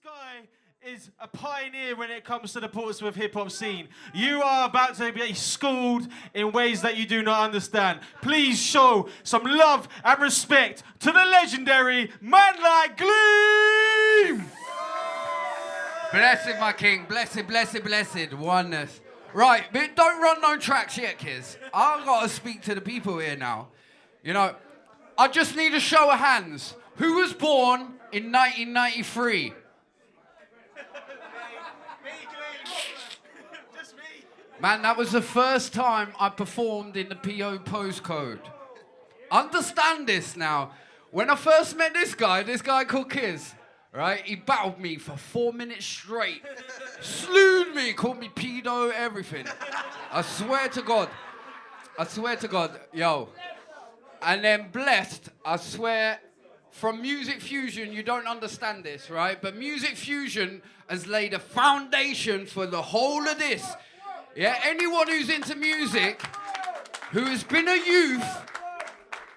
guy is a pioneer when it comes to the Portsmouth hip-hop scene. You are about to be schooled in ways that you do not understand. Please show some love and respect to the legendary man like Gleem! Blessed, my king. Blessed, blessed, blessed. Oneness. Right, but don't run no tracks yet, kids. I've got to speak to the people here now. You know, I just need a show of hands. Who was born in 1993? Man, that was the first time I performed in the PO postcode. Understand this now. When I first met this guy called Kiz, right? He battled me for 4 minutes straight. Slewed me, called me pedo, everything. I swear to God. I swear to God, yo. And then Blessed, I swear, from Music Fusion, you don't understand this, right? But Music Fusion has laid a foundation for the whole of this. Yeah, anyone who's into music, who has been a youth,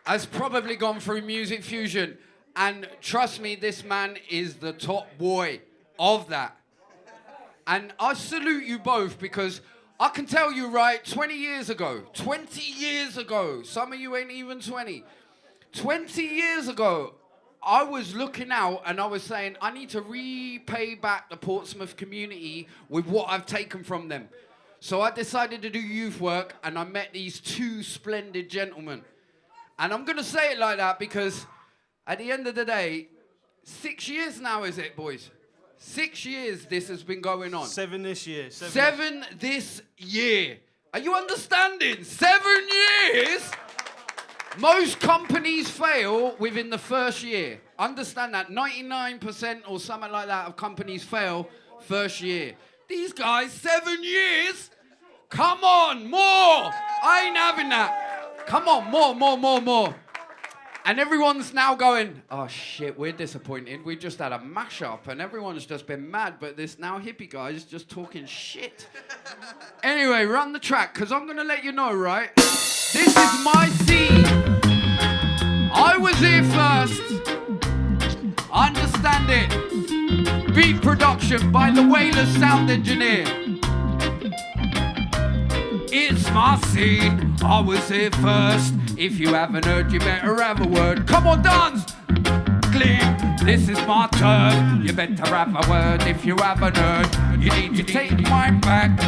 has probably gone through Music Fusion. And trust me, this man is the top boy of that. And I salute you both because I can tell you, right, 20 years ago, some of you ain't even 20. 20 years ago, I was looking out and I was saying, I need to repay back the Portsmouth community with what I've taken from them. So I decided to do youth work and I met these two splendid gentlemen. And I'm going to say it like that because at the end of the day, 6 years now, is it, boys? 6 years this has been going on. 7 this year. Seven this year. Are you understanding? 7 years? Most companies fail within the first year. Understand that. 99% or something like that of companies fail first year. These guys, 7 years? Come on, more! I ain't having that. Come on, more. And everyone's now going, oh shit, we're disappointed. We just had a mashup and everyone's just been mad, but this now hippie guy's just talking shit. Anyway, run the track, because I'm going to let you know, right? This is my scene. I was here first. Understand it. Beat production by the Whalers sound engineer. It's my scene, I was here first. If you haven't heard, you better have a word. Come on, dance! Gleem, this is my turn. You better have a word if you haven't heard. You need to take mine back.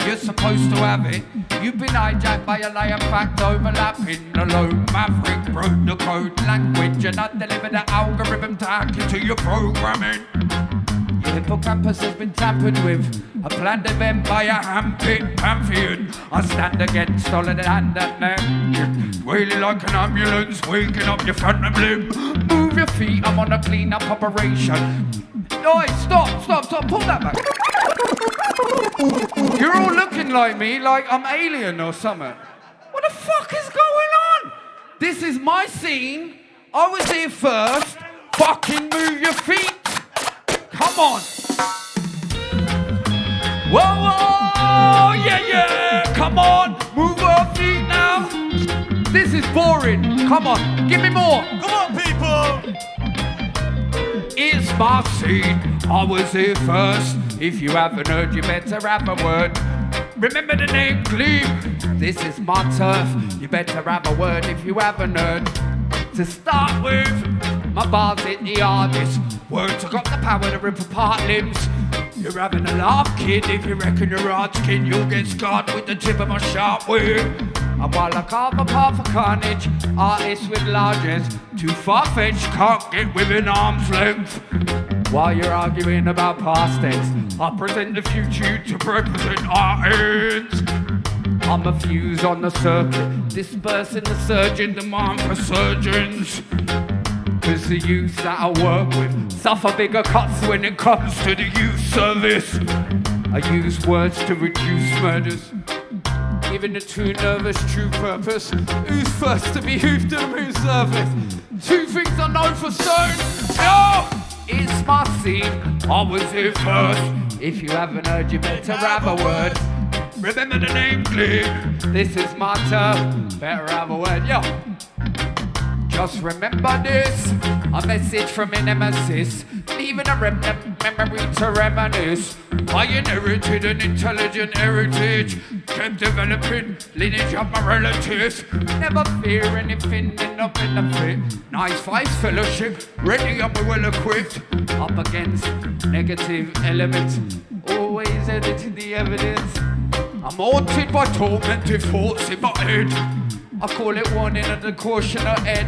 You're supposed to have it. You've been hijacked by a lion fact, overlapping the load. Maverick broke the code language and I delivered the algorithm to hack into your programming. Your hippocampus has been tampered with. A planned event by a hand-picked pantheon. I stand against all of the hand and neck. Wailing like an ambulance, waking up your phantom limb. Move your feet, I'm on a clean-up operation. Oi, stop, pull that back. You're all looking like me, like I'm alien or something. What the fuck is going on? This is my scene. I was here first. Fucking move your feet. Come on. Whoa, yeah. Come on. Move our feet now. This is boring. Come on. Give me more. Come on, people. It's my scene. I was here first. If you haven't heard, you better have a word. Remember the name Gleem. This is my turf. You better have a word if you haven't heard. To start with, my bars hit the hardest. Words have got the power to rip apart limbs. You're having a laugh, kid. If you reckon you're hard skin, you'll get scarred with the tip of my sharp wing. And while I carve a path for carnage, artists with largesse, too far-fetched, can't get within arm's length. While you're arguing about past tense, I present the future to represent our ends. I'm a fuse on the circuit, dispersing the surgeon demand for surgeons. Cause the youth that I work with suffer bigger cuts when it comes to the youth service. I use words to reduce murders, giving the too nervous true purpose. Who's first to be hoofed to the moon surface? Two things I know for certain. Oh! It's my scene, I was here first. If you haven't heard, you better have a word. Remember the name Gleem. This is my turf, better have a word. Yo. Just remember this, a message from an nemesis. leaving a remnant memory to reminisce. I inherited an intelligent heritage, kept developing lineage of my relatives. Never fear anything, end up in the fit. Nice vice fellowship, ready up and well equipped. Up against negative elements, always editing the evidence. I'm haunted by tormented thoughts in my head. I call it warning and a caution ahead.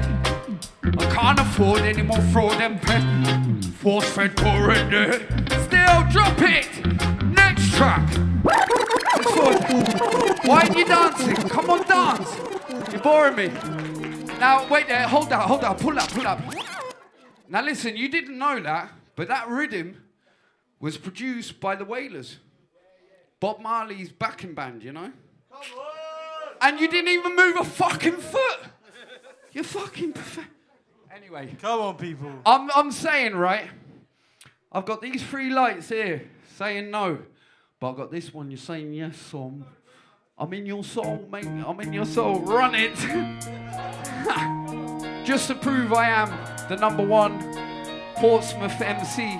I can't afford any more fraud and pet. Force-fed poor in there. Still, drop it! Next track! Why are you dancing? Come on, dance! You're boring me. Now, wait there, hold up, pull up. Now listen, you didn't know that, but that rhythm was produced by the Wailers. Bob Marley's backing band, you know? Come on! And you didn't even move a fucking foot! You're fucking perfect. Anyway. Come on, people. I'm saying, right? I've got these 3 lights here saying no. But I've got this one, you're saying yes, so I'm in your soul, mate. I'm in your soul. Run it. Just to prove I am the #1 Portsmouth MC.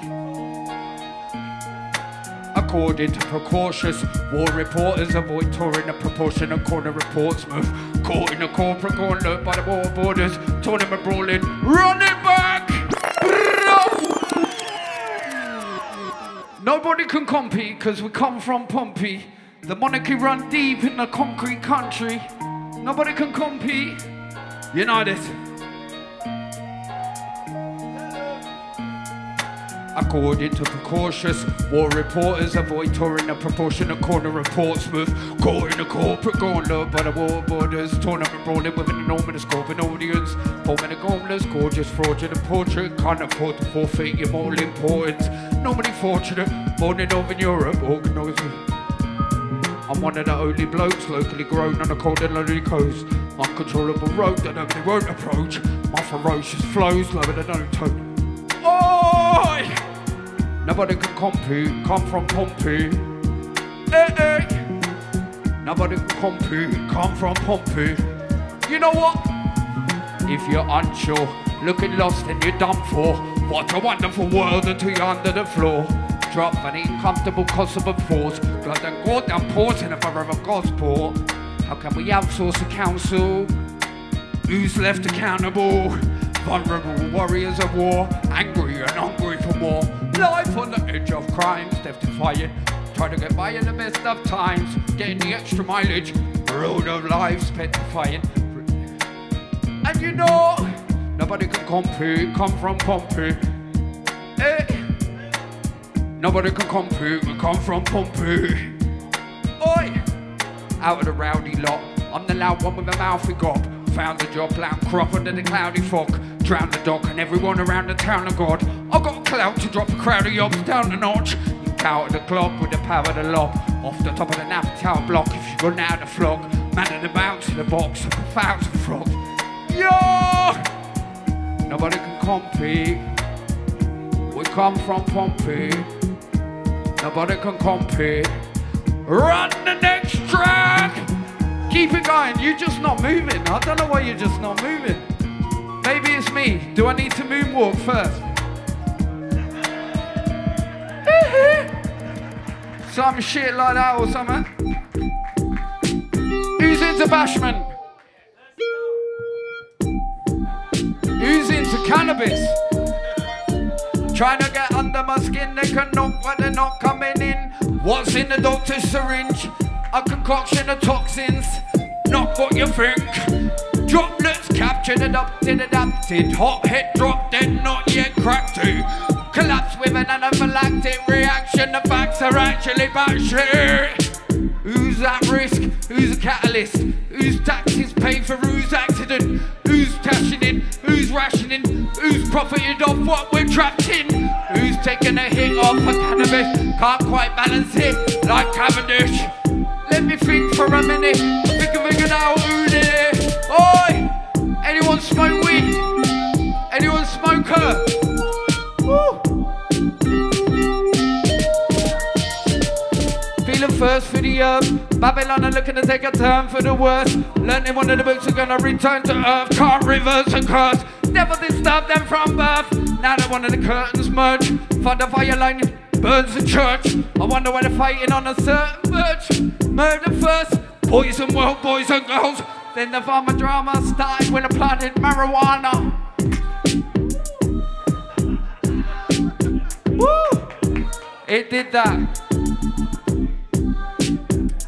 According to precautious war reporters, avoid touring a proportionate corner of Portsmouth. Caught in a corporate gauntlet by the war borders, tournament brawling, run it back! Nobody can compete because we come from Pompey. The monarchy run deep in the concrete country. Nobody can compete. United. According to precautious war reporters, avoid touring a proportionate corner of Portsmouth. Caught in a corporate gauntlet by the war borders, tournament brawling with an enormous corporate audience. Forming a gauntlet, gorgeous, fraudulent portrait. Can't afford to forfeit your moral importance. Nobody fortunate, born in Northern Europe, organised. I'm one of the only blokes locally grown on a cold and lonely coast. Uncontrollable road that nobody won't approach. My ferocious flows lower than no tone. Oi! Nobody can compete, come from Pompey. Hey. Nobody can compete, come from Pompey. You know what? If you're unsure, looking lost and you're done for. What a wonderful world until you're under the floor. Drop an uncomfortable possible force. Blood and gore down pause in a borough of Gosport. How can we outsource the council? Who's left accountable? Vulnerable warriors of war, angry and hungry for more. Life on the edge of crimes, death defying. Try to get by in the best of times, getting the extra mileage. Road of life spent defying. And you know, nobody can compete, come from Pompey. Hey. Nobody can compete, we come from Pompey. Oi! Out of the rowdy lot, I'm the loud one with a mouthy gob. Found a job, loud crop under the cloudy fog. Drown the dock and everyone around the town of God. I've got a clout to drop a crowd of yobs down the notch. You cower the club with the power of the lob. Off the top of the naff tower block if you run out the flog. Man in the bounce in the box of 1,000 frogs. Yo! Nobody can compete. We come from Pompey. Nobody can compete. Run the next track! Keep it going, you're just not moving. I don't know why you're just not moving. Maybe it's me. Do I need to moonwalk first? Some shit like that or something. Who's into bashment? Who's into cannabis? Trying to get under my skin, they can knock, but they're not coming in. What's in the doctor's syringe? A concoction of toxins, not what you think. Droplets captured, adapted. Hot head drop dead, not yet cracked to. Collapse with an anaphylactic reaction. The facts are actually batshit. Who's at risk? Who's a catalyst? Whose taxes pay for whose accident? Who's cashing in? Who's rationing? Who's profited off what we're trapped in? Who's taking a hit off for cannabis? Can't quite balance it like Cavendish. Let me think for a minute. Figure out who did it. Oi! Anyone smoke weed? Anyone smoke her? Woo! Feeling first for the earth. Babylon are looking to take a turn for the worst. Learning one of the books are gonna return to earth. Can't reverse and curse. Never disturb them from birth. Now that one of the curtains merge, for the fire line burns the church. I wonder why they're fighting on a certain verge. Murder first, boys and world, boys and girls. Then the farmer drama started when I planted marijuana. Woo! It did that.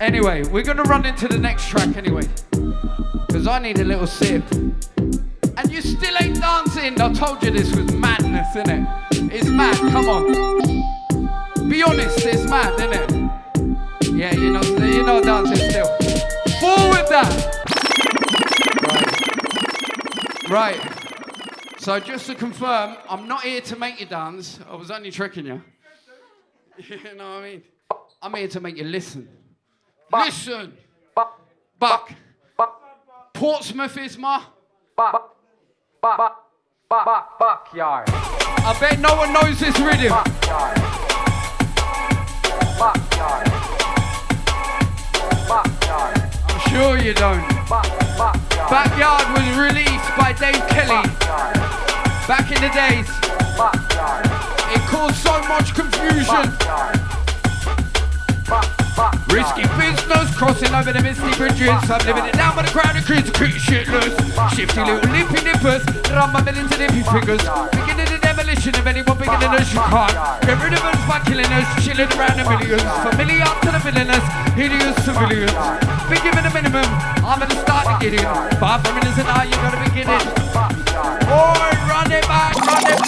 Anyway, we're gonna run into the next track anyway. Because I need a little sip. And you still ain't dancing. I told you this was madness, innit? It's mad, come on. Be honest, it's mad, innit? Yeah, you're not dancing still. Forward that! Right. So just to confirm, I'm not here to make you dance. I was only tricking you. You know what I mean? I'm here to make you listen. Listen! Buck. Portsmouth is my... Backyard. I bet no one knows this rhythm. Backyard. I'm sure you don't. Backyard was released by Dave Kelly back in the days. It caused so much confusion. Risky business, crossing over the misty bridges. I'm living it down by the crowd of kids, creep shitless. Shifty little lippy nippers, run my millions of nippy fingers. Beginning the demolition of anyone bigger than us, you can't. Get rid of us by killing us, chilling around the millions. Familiar to the villainous, hideous civilians. Be given a minimum, I'm gonna start to get in. Far from innocent, now you gotta be kidding. Boy, run it back, run it.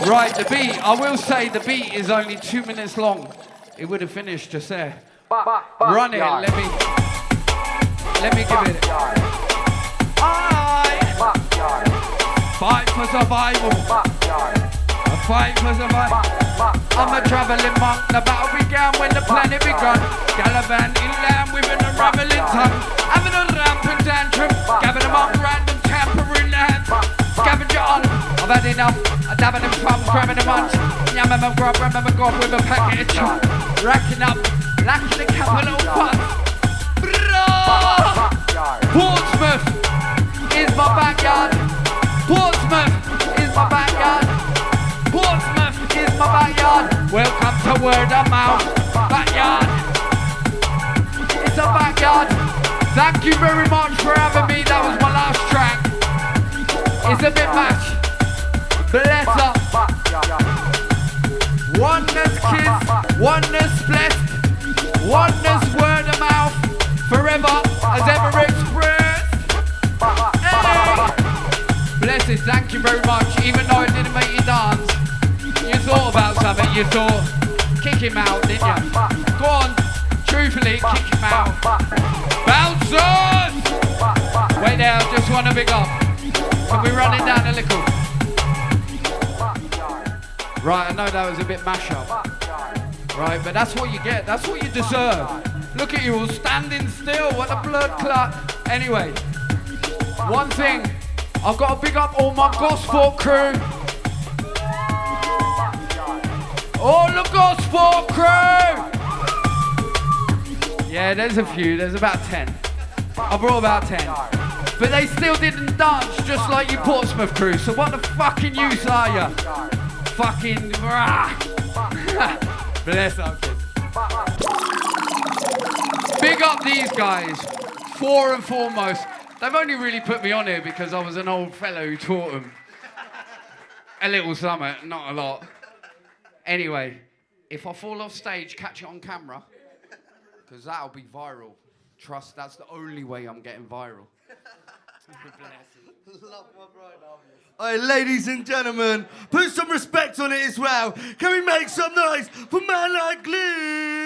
Right, the beat, I will say the beat is only 2 minutes long. It would have finished just there. Run it, let me give it. I fight for survival. A fight for survival. I'm a traveling monk. The battle began when the planet begun. Gallivant inland with an unraveling tongue. Having a rampant tantrum. Gabbing among random tampering hands. Scavenger on. I've had enough. I'm dabbing in plums, grabbing a munch. Yamming my grub, remember God with a packet of chum. Racking up, lacking a capital fun. Portsmouth is my backyard. Portsmouth is my backyard. Portsmouth is my backyard. Welcome to word of mouth. Backyard. It's a backyard. Thank you very much for having me. That was my last track. It's a bit match. Bless up. Oneness kiss, oneness blessed, oneness word of mouth, forever as ever expressed. Hey! Blessed, thank you very much. Even though it didn't make you dance, you thought about something, you thought, kick him out, didn't you? Go on, truthfully, kick him out. Bouncers! Wait there, I just want to big up. Can we run it down a little? Right, I know that was a bit mash-up. Right, but that's what you get. That's what you deserve. Look at you all standing still. What a blood clot. Anyway, one thing. I've got to big up all my Gosport crew. All the Gosport crew! Yeah, there's a few. There's about 10. I brought about 10. But they still didn't dance just like you Portsmouth crew. So what the fucking use are you? Fucking bless our kids. Big up these guys, fore and foremost. They've only really put me on here because I was an old fellow who taught them a little something, not a lot. Anyway, if I fall off stage, catch it on camera, because that'll be viral. Trust, that's the only way I'm getting viral. Love my bride, Alright, ladies and gentlemen, put some respect on it as well. Can we make some noise for man like Gleem?